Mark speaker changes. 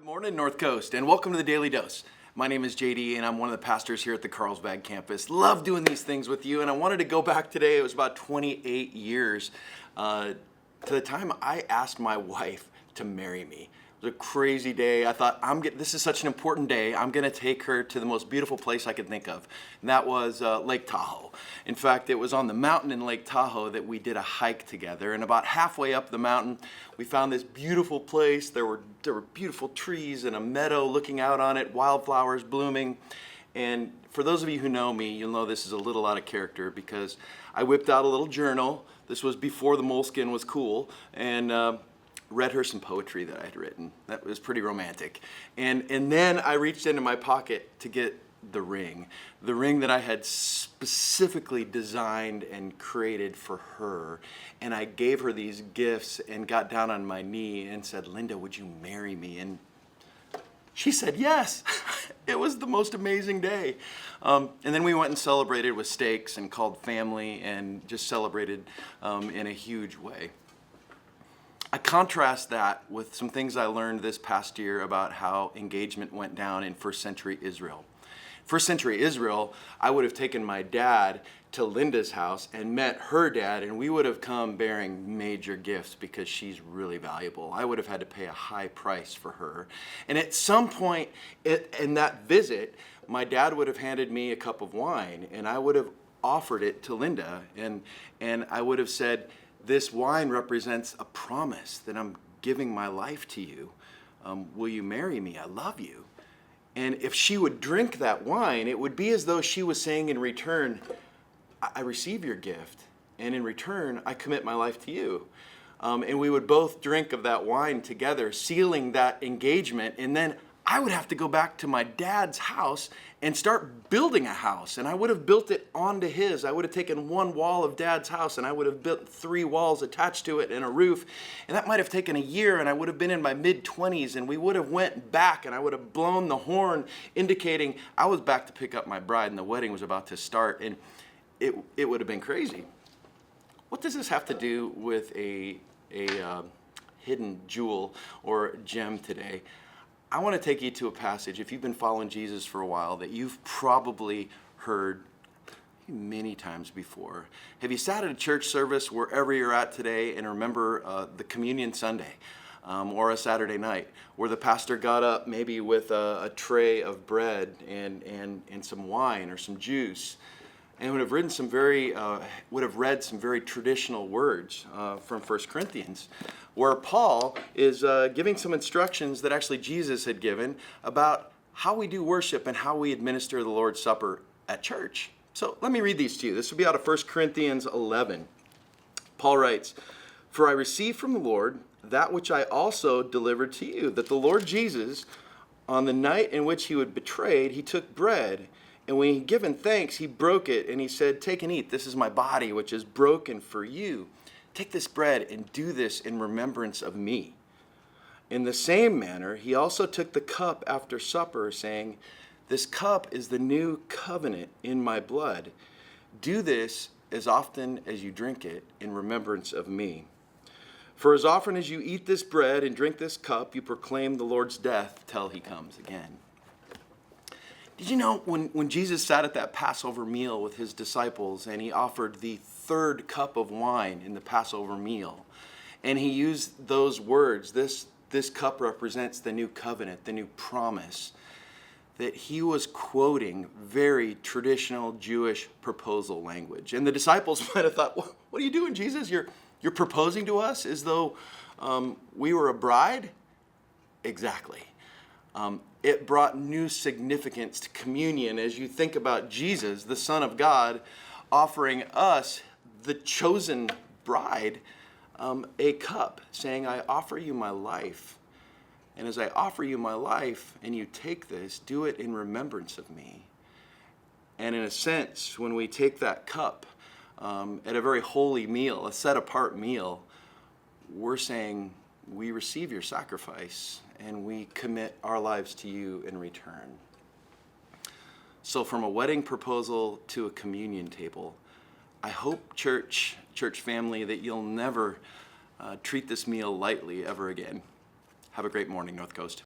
Speaker 1: Morning, North Coast, and welcome to the Daily Dose. My name is JD, and I'm one of the pastors here at the Carlsbad campus. Love doing these things with you, and I wanted to go back today. It was about 28 years to the time I asked my wife to marry me. It was a crazy day. I thought, this is such an important day. I'm going to take her to the most beautiful place I could think of, and that was Lake Tahoe. In fact, it was on the mountain in Lake Tahoe that we did a hike together, and about halfway up the mountain, we found this beautiful place. There were beautiful trees and a meadow looking out on it, wildflowers blooming. And for those of you who know me, you'll know this is a little out of character because I whipped out a little journal. This was before the moleskin was cool, and read her some poetry that I had written. That was pretty romantic. And then I reached into my pocket to get the ring that I had specifically designed and created for her. And I gave her these gifts and got down on my knee and said, "Linda, would you marry me?" And she said yes. It was the most amazing day. And then we went and celebrated with steaks and called family and just celebrated in a huge way. I contrast that with some things I learned this past year about how engagement went down in first century Israel. First century Israel, I would have taken my dad to Linda's house and met her dad, and we would have come bearing major gifts because she's really valuable. I would have had to pay a high price for her. And at some point in that visit, my dad would have handed me a cup of wine, and I would have offered it to Linda, and I would have said, "This wine represents a promise that I'm giving my life to you. Will you marry me? I love you." And if she would drink that wine, it would be as though she was saying in return, "I receive your gift, and in return, I commit my life to you." And we would both drink of that wine together, sealing that engagement, and then I would have to go back to my dad's house and start building a house. And I would have built it onto his. I would have taken one wall of dad's house and I would have built 3 walls attached to it and a roof. And that might have taken a year, and I would have been in my mid-20s, and we would have went back and I would have blown the horn indicating I was back to pick up my bride and the wedding was about to start. And it would have been crazy. What does this have to do with a hidden jewel or gem today? I want to take you to a passage, if you've been following Jesus for a while, that you've probably heard many times before. Have you sat at a church service wherever you're at today and remember the Communion Sunday or a Saturday night where the pastor got up maybe with a tray of bread and some wine or some juice, and would have read some very traditional words from 1 Corinthians, where Paul is giving some instructions that actually Jesus had given about how we do worship and how we administer the Lord's Supper at church. So let me read these to you. This will be out of 1 Corinthians 11. Paul writes, "For I received from the Lord that which I also delivered to you, that the Lord Jesus, on the night in which he was betrayed, he took bread, and when he had given thanks, he broke it, and he said, 'Take and eat. This is my body, which is broken for you. Take this bread and do this in remembrance of me.' In the same manner, he also took the cup after supper, saying, 'This cup is the new covenant in my blood. Do this as often as you drink it in remembrance of me. For as often as you eat this bread and drink this cup, you proclaim the Lord's death till he comes again.'" Did you know when Jesus sat at that Passover meal with his disciples and he offered the 3rd cup of wine in the Passover meal, and he used those words, this cup represents the new covenant, the new promise, that he was quoting very traditional Jewish proposal language. And the disciples might have thought, "What are you doing, Jesus? You're proposing to us as though we were a bride?" Exactly. It brought new significance to communion as you think about Jesus, the Son of God, offering us, the chosen bride, a cup, saying, "I offer you my life. And as I offer you my life and you take this, do it in remembrance of me." And in a sense, when we take that cup at a very holy meal, a set-apart meal, we're saying, we receive your sacrifice and we commit our lives to you in return. So from a wedding proposal to a communion table, I hope, church family, that you'll never treat this meal lightly ever again. Have a great morning, North Coast.